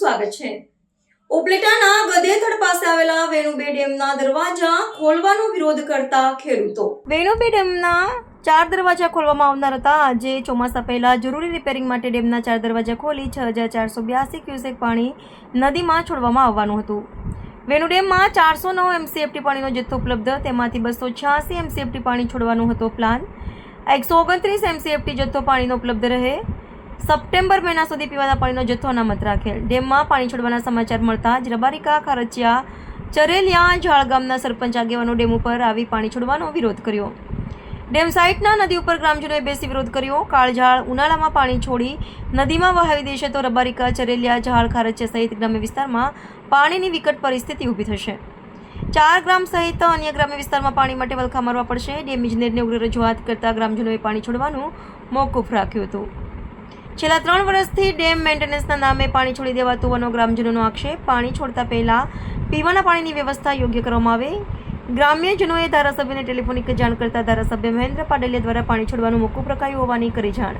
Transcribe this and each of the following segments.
સ્વાગત છે। ઉપલેટાના ગદેથડ પાસે આવેલા વેણુબે ડેમના દરવાજા ખોલવાનો વિરોધ કરતા ખેડૂતો। વેણુબે ડેમના 4 દરવાજા ખોલવામાં આવનાર હતા। આજે ચોમાસા પહેલા જરૂરી રિપેરિંગ માટે ડેમના 4 દરવાજા ખોલી 6482 ક્યુસેક પાણી નદીમાં છોડવામાં આવવાનું હતું। વેણુ ડેમમાં 409 MCFT પાણીનો જથ્થો ઉપલબ્ધ, તેમાંથી 286 MCFT પાણી છોડવાનો હતો પ્લાન। 129 MCFT જથ્થો પાણીનો ઉપલબ્ધ રહે। સપ્ટેમ્બર મહિના સુધી પીવાના પાણીનો જથ્થો અનામત રાખેલ। ડેમમાં પાણી છોડવાના સમાચાર મળતા જ રબારિકા, ખારચિયા, ચરેલિયા, ઝાળ ગામના સરપંચ આગેવાનો ડેમ ઉપર આવી પાણી છોડવાનો વિરોધ કર્યો। ડેમ સાઇટના નદી ઉપર ગ્રામજનોએ બેસી વિરોધ કર્યો। કાળઝાળ ઉનાળામાં પાણી છોડી નદીમાં વહાવી દેશે તો રબારિકા, ચરેલિયા, ઝાળ, ખારચિયા સહિત ગ્રામ્ય વિસ્તારમાં પાણીની વિકટ પરિસ્થિતિ ઊભી થશે। 4 ગ્રામ સહિત અન્ય ગ્રામ્ય વિસ્તારમાં પાણી માટે વલખા મારવા પડશે। ડેમ ઇજનેરને ઉગ્ર રજૂઆત કરતા ગ્રામજનોએ પાણી છોડવાનું મોકૂફ રાખ્યું હતું। છેલ્લા 3 વર્ષથી ડેમ મેન્ટેનન્સના નામે પાણી છોડી દેવાતું હોવાનો ગ્રામજનોનો આક્ષેપ। પાણી છોડતા પહેલા પીવાના પાણીની વ્યવસ્થા યોગ્ય કરવામાં આવે। ગ્રામ્યજનોએ ધારાસભ્યને ટેલિફોનિક જાણ કરતા ધારાસભ્ય મહેન્દ્ર પાડલિયા દ્વારા પાણી છોડવાનું મોકૂફ રખાયું હોવાની કરી જાણ।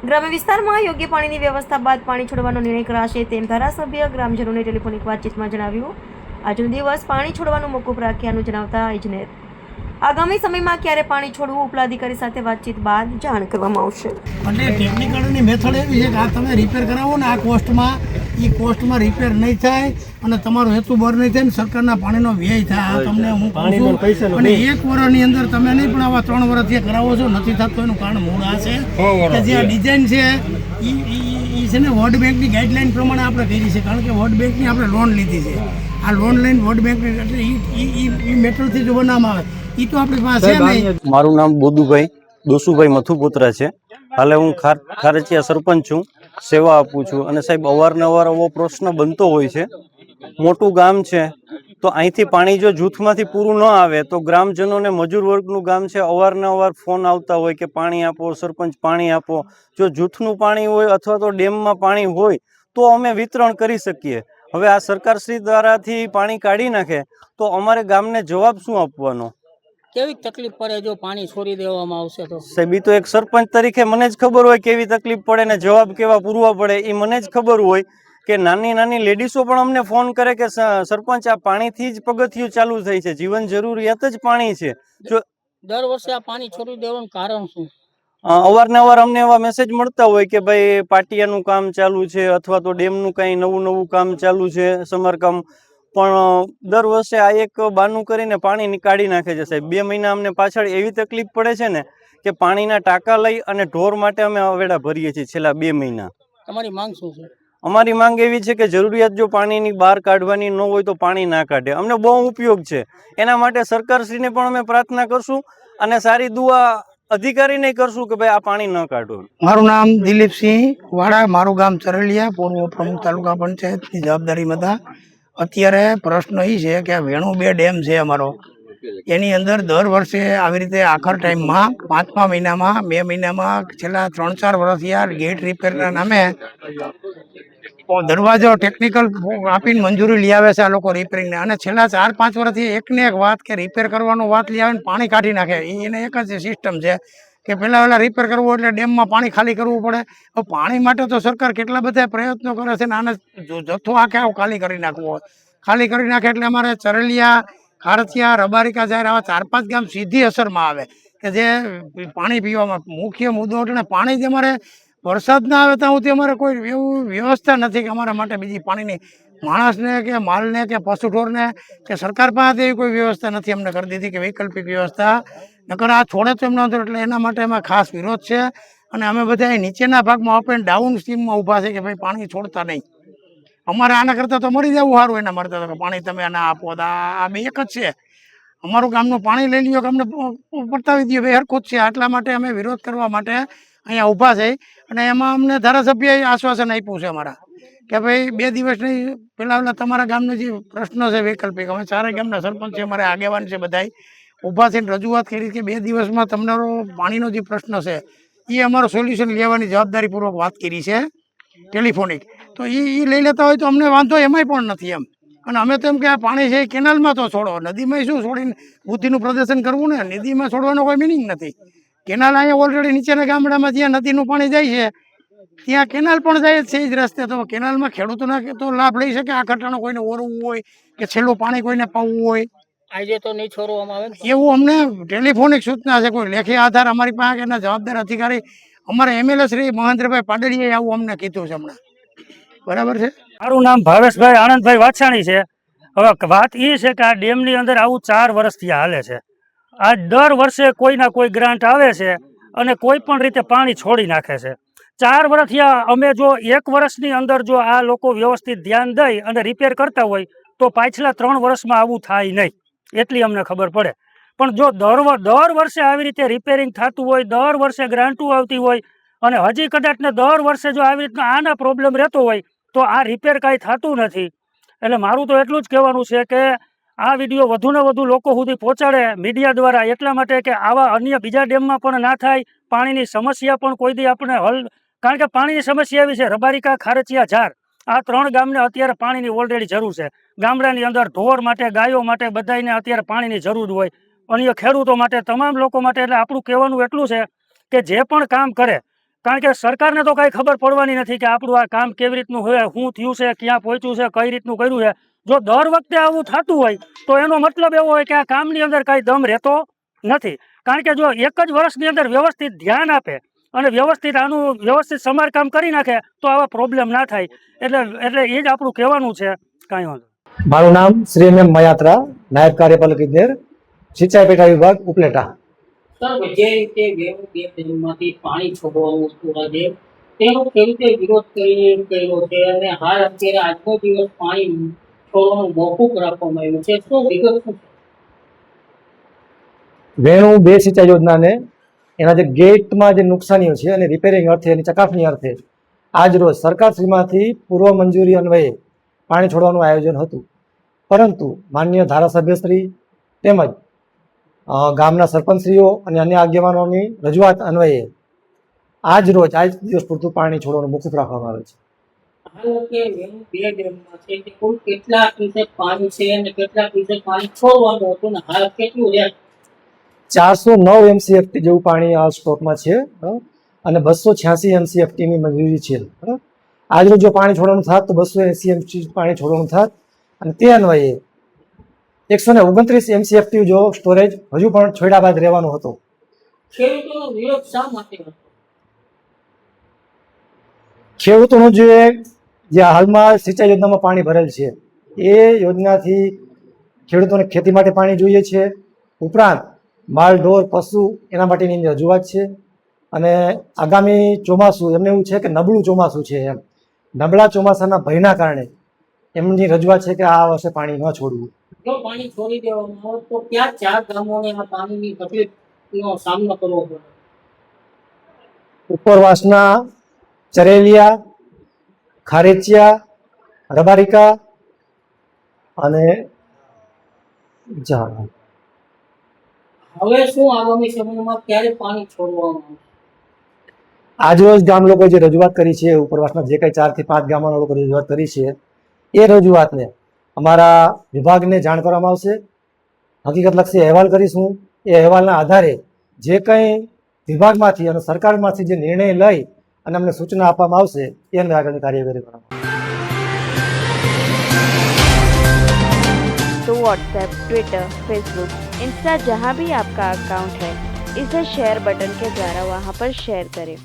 ગ્રામ્ય વિસ્તારમાં યોગ્ય પાણીની વ્યવસ્થા બાદ પાણી છોડવાનો નિર્ણય કરાશે તેમ ધારાસભ્ય ગ્રામજનોને ટેલિફોનિક વાતચીતમાં જણાવ્યું। આજનો દિવસ પાણી છોડવાનું મોકૂફ રાખ્યાનું જણાવતા ઇજનેર આગામી સમયમાં ક્યારે પાણી છોડવું ઉપલા અધિકારી સાથે વાતચીત બાદ જાણ કરવામાં આવશે। એટલે ટેકનિકલની મેથડ એવી છે કે આ તમે રિપેર કરાવો ને આ કોસ્ટમાં રિપેર નહીં થાય અને તમારો હેતુ બર નહીં થાય ને સરકારના પાણીનો વ્યય થાય। આ તમને હું કહું છું અને 1 વર્ષની અંદર તમે નહીં પણ આવા 3 વર્ષથી કરાવો છો નથી થતું એનું કારણ મૂળ આ છે કે જે આ ડિઝાઇન છે એ છે ને વર્લ્ડ બેંકની ગાઈડલાઇન પ્રમાણે આપણે કરી છે, કારણ કે વર્લ્ડ બેંકની આપણે લોન લીધી છે। આ લોન લઈને વર્લ્ડ બેંકની એટલે એ મેટરથી જો બનાવવામાં આવે એ તો આપણી પાસે નહીં। મારું નામ બોધુભાઈ દોસુભાઈ મથુપુત્રા છે। હાલે હું ખારચિયા સરપંચ છું, સેવા આપું છું અને સાહેબ અવારનવાર આવો પ્રશ્ન બનતો હોય છે। મોટું ગામ છે તો અહીંથી પાણી જો જૂથમાંથી પૂરું ન આવે તો ગ્રામજનોને મજૂર વર્ગનું ગામ છે, અવારનવાર ફોન આવતા હોય કે પાણી આપો, સરપંચ પાણી આપો। જો જૂથનું પાણી હોય અથવા તો ડેમમાં પાણી હોય તો અમે વિતરણ કરી શકીએ। હવે આ સરકારશ્રી દ્વારાથી પાણી કાઢી નાખે તો અમારે ગામને જવાબ શું આપવાનો? કેવી તકલીફ પડે જો પાણી છોડી દેવામાં આવશે તો? સાહેબ ઈ તો એક સરપંચ તરીકે મને જ ખબર હોય કેવી તકલીફ પડે ને જવાબ કેવા પૂરવા પડે એ મને જ ખબર હોય કે નાની નાની લેડીસો પણ અમને ફોન કરે કે સરપંચ આ પાણીથી જ પગથિયું ચાલુ થઈ છે, જીવન જરૂરિયાત જ પાણી છે। જો દર વર્ષે આ પાણી છોડી દેવાનું કારણ શું? અવારનવાર અમને એવા મેસેજ મળતા હોય કે ભાઈ પાટિયાનું કામ ચાલુ છે અથવા તો ડેમનું કંઈ નવું કામ ચાલુ છે, સમારકામ, પણ દર વર્ષે આ એક બાનું કરીને પાણી કાઢી નાખે છે સાહેબ। 2 મહિના અમને પાછળ એવી તકલીફ પડે છે ને કે પાણીના ટાંકા લઈ અને ઢોર માટે અમે અવેડા ભરીએ છીએ છેલ્લા 2 મહિના। તમારી માંગ શું છે? અમારી માંગ એવી છે કે જરૂરિયાત જો પાણીની બહાર કાઢવાની ન હોય તો પાણી ના કાઢે, અમને બહુ ઉપયોગ છે। એના માટે સરકારશ્રીને પણ અમે પ્રાર્થના કરશું અને સારી દુઆ અધિકારીને કરશું કે ભાઈ આ પાણી ન કાઢો। મારું નામ દિલીપસિંહ વાડા, મારું ગામ ચરેલિયા, પૂર્વ પ્રમુખ તાલુકા પંચાયતની જવાબદારીમાં હતા। અત્યારે પ્રશ્ન એ છે કે વેણુબે ડેમ છે અમારો, એની અંદર દર વર્ષે આવી રીતે આખર ટાઈમમાં 5મા મહિનામાં 2 મહિનામાં છેલ્લા 3-4 વર્ષથી આ ગેટ રિપેરના નામે દરવાજો ટેકનિકલ આપીને મંજૂરી લઈ આવે છે આ લોકો રિપેરિંગને, અને છેલ્લા 4-5 વર્ષથી એકને એક વાત કે રિપેર કરવાનો વાત લઈ આવે ને પાણી કાઢી નાખે। એને એક જ સિસ્ટમ છે કે પહેલાં રિપેર કરવું એટલે ડેમમાં પાણી ખાલી કરવું પડે। હવે પાણી માટે તો સરકાર કેટલા બધા પ્રયત્નો કરે છે ને આને જથ્થો આખે ખાલી કરી નાખવો હોય, ખાલી કરી નાખે એટલે અમારે ચરેલિયા, ખારચિયા, રબારિકા જાહેર આવા 4-5 ગામ સીધી અસરમાં આવે કે જે પાણી પીવામાં મુખ્ય મુદ્દો એટલે પાણી જ અમારે વરસાદ ના આવે ત્યાં સુધી અમારે કોઈ એવું વ્યવસ્થા નથી કે અમારા માટે બીજી પાણીની માણસને કે માલને કે પશુ ઢોરને કે સરકાર પાસે એવી કોઈ વ્યવસ્થા નથી અમને કરી દીધી કે વૈકલ્પિક વ્યવસ્થા નકર આ છોડે તો એમ નહોતું। એટલે એના માટે અમે ખાસ વિરોધ છે અને અમે બધા નીચેના ભાગમાં અપ એન્ડ ડાઉન સ્કીમમાં ઊભા છે કે ભાઈ પાણી છોડતા નહીં। અમારે આના કરતાં તો મરી જવું સારું એના મળતા તો કે પાણી તમે આના આપો તો આ બે એક જ છે। અમારું ગામનું પાણી લઈ લ્યો કે અમને પતાવી દો, બે હરખું જ છે। આટલા માટે અમે વિરોધ કરવા માટે અહીંયા ઊભા છે અને એમાં અમને ધારાસભ્યએ આશ્વાસન આપ્યું છે અમારા કે ભાઈ 2 દિવસ નહીં પહેલાં તમારા ગામનો જે પ્રશ્ન છે વૈકલ્પિક, અમે 4 ગામના સરપંચ છે, અમારે આગેવાન છે, બધાય ઊભા થઈને રજૂઆત કરી કે 2 દિવસમાં તમારો પાણીનો જે પ્રશ્ન છે એ અમારો સોલ્યુશન લેવાની જવાબદારીપૂર્વક વાત કરી છે ટેલિફોનિક। તો એ લઈ લેતા હોય તો અમને વાંધો એમાંય પણ નથી એમ। અને અમે તો એમ કે આ પાણી છે એ કેનાલમાં તો છોડો, નદીમાં શું છોડીને બુદ્ધિનું પ્રદર્શન કરવું ને, નદીમાં છોડવાનો કોઈ મિનિંગ નથી। કેનાલ અહીંયા ઓલરેડી નીચેના ગામડામાં જ્યાં નદીનું પાણી જાય છે ત્યાં કેનાલ પણ જાય છે એ જ રસ્તે, તો કેનાલમાં ખેડૂતોને તો લાભ લઈ શકે. આ ઘટાડો કોઈને ઓરવું હોય કે છેલ્લું પાણી કોઈને પાવું હોય આજે તો નહીં છોડવામાં આવે ને. એવું અમને ટેલિફોનિક સૂચના છે, કોઈ લેખી આધાર અમારી પાસે એના જવાબદાર અધિકારી અમારા MLA શ્રી મહેન્દ્રભાઈ પાડળીએ આવું અમને કીધું છે હમણાં. બરાબર છે. મારું નામ ભાવેશભાઈ આનંદભાઈ વાછાણી છે. હવે વાત એ છે કે આ ડેમની અંદર આવું 4 વર્ષથી હાલે છે. આ દર વર્ષે કોઈના કોઈ ગ્રાન્ટ આવે છે અને કોઈ પણ રીતે પાણી છોડી નાખે છે. 4 વર્ષથી અમે જો 1 વર્ષની અંદર જો આ લોકો વ્યવસ્થિત ધ્યાન દઈ અને રિપેર કરતા હોય તો પાછલા 3 વર્ષમાં આવું થાય નહીં, એટલી અમને ખબર પડે. પણ જો દર વર્ષે આવી રીતે રિપેરિંગ થતું હોય, દર વર્ષે ગ્રાન્ટો આવતી હોય અને હજી કદાચ ને દર વર્ષે જો આવી રીતના આના પ્રોબ્લેમ રહેતો હોય તો આ રિપેર કાંઈ થતું નથી. એટલે મારું તો એટલું જ કહેવાનું છે કે આ વિડીયો વધુને વધુ લોકો સુધી પહોંચાડે મીડિયા દ્વારા, એટલા માટે કે આવા અન્ય બીજા ડેમમાં પણ ના થાય. પાણીની સમસ્યા પણ કોઈ દી આપણે હલ, કારણ કે પાણીની સમસ્યા એવી છે, રબારિકા, ખારચિયા, ઝાર, આ 3 ગામને અત્યારે પાણીની ઓલરેડી જરૂર છે. ગામડાની અંદર ઢોર માટે, ગાયો માટે બધાને અત્યારે પાણીની જરૂર હોય. અન્ય ખેડૂતો માટે, તમામ લોકો માટે. એટલે આપણું કહેવાનું એટલું છે કે જે પણ કામ કરે, કારણ કે સરકારને તો કાંઈ ખબર પડવાની નથી કે આપણું આ કામ કેવી રીતનું હોય, શું થયું છે, ક્યાં પહોંચ્યું છે, કઈ રીતનું કર્યું છે. જો દર વખતે આવું થતું હોય તો એનો મતલબ એવો હોય કે આ કામની અંદર કાંઈ દમ રહેતો નથી. કારણ કે જો એક જ વર્ષની અંદર વ્યવસ્થિત ધ્યાન આપે અને આનું વ્યવસ્થિત સમારકામ કરી નાખે તો આવા પ્રોબ્લેમ ના થાય. એટલે એ જ આપણું કહેવાનું છે. કાંઈ વાંધો. મારું નામ શ્રી MM મયાત્રા, નાયબ કાર્યપાલક ઇજનેર, સિંચાઈ પેટા વિભાગ, ઉપલેટા. સર, જે રીતે વેણુ બે ડેમમાંથી પાણી છોડવાનું હતું આજે, તેનો કેવી રીતે વિરોધ કર્યો છે અને હાલ અત્યારે આજનો દિવસ પાણી છોડવાનું મોકૂફ રાખવામાં આવ્યું છે, શું વિગત શું છે? વેણુ 2 સિંચાઈ યોજનાને એના જે ગેટમાં જે નુકસાનીઓ છે અને રિપેરિંગ અર્થે એની ચકાસણી અર્થે આજ રોજ સરકારશ્રીમાંથી પૂર્વ મંજૂરી અન્વયે પાણી છોડવાનું આયોજન હતું. પરંતુ માનનીય ધારાસભ્યશ્રી તેમજ ગામના સરપંચશ્રીઓ અને અન્ય આગેવાનોની રજૂઆત અન્વયે આજ દિવસ પૂરતું પાણી છોડવાનું મોકૂફ રાખવામાં આવે છે. હાલ કે વેણુ બે ડેમમાં છે તે કુલ કેટલા ક્યુસેક પાણી છે અને કેટલા ક્યુસેક પાણી છોડવાનું હતું ને હાલ કેટલું રહે? 409 MCFT જેવું પાણી આ સ્ટોકમાં છે અને 286 MCFT ની મંજૂરી છે. આજરોજ જો પાણી છોડવાનું થાત તો 280 MCFT પાણી છોડવાનું થાત અને તે અન્વયે 129 MCFT જો સ્ટોરેજ હજુ પણ છોડ્યા બાદ રહેવાનો હતો. ખેડૂતોનો વિરોધ શા માટે હતો? ખેડૂતોનું જે હાલમાં સિંચાઈ યોજનામાં પાણી ભરેલ છે એ યોજનાથી ખેડૂતોને ખેતી માટે પાણી જોઈએ છે, ઉપરાંત માલ ઢોર પશુ એના માટેની રજૂઆત છે. અને આગામી ચોમાસું એમને એવું છે કે નબળું ચોમાસું છે, એમ નબળા ચોમાસાના ભયના કારણે એમની રજૂઆત છે કે આ વર્ષે પાણી ન છોડવું. જો પાણી છોડી દેવામાં આવે તો ક્યાં 4 ગામોને આ પાણીની તકલીફનો સામનો કરવો પડે? ઉપરવાસના ચરેલિયા, ખારેચિયા, રબારિકા અને ઝાર. હવે શું આગામી સમયમાં ક્યારે પાણી છોડવામાં આવશે? આજરોજ ગામ લોકો જે રજૂઆત કરી છે, ઉપરવાસના જે કંઈ 4 થી 5 ગામના લોકો રજૂઆત કરી છે એ રજૂઆતને અમારા વિભાગને જાણ કરવામાં આવશે. હકીકતલક્ષી અહેવાલ કરીશું. એ અહેવાલના આધારે જે કંઈ વિભાગમાંથી અને સરકારમાંથી જે નિર્ણય લઈ અને અમને સૂચના આપવામાં આવશે એ અંગે આગળની કાર્યવાહી કરવામાં આવશે. तो व्हाट्सएप, ट्विटर, फेसबुक, इंस्टा जहाँ भी आपका अकाउंट है, इसे शेयर बटन के द्वारा वहाँ पर शेयर करें.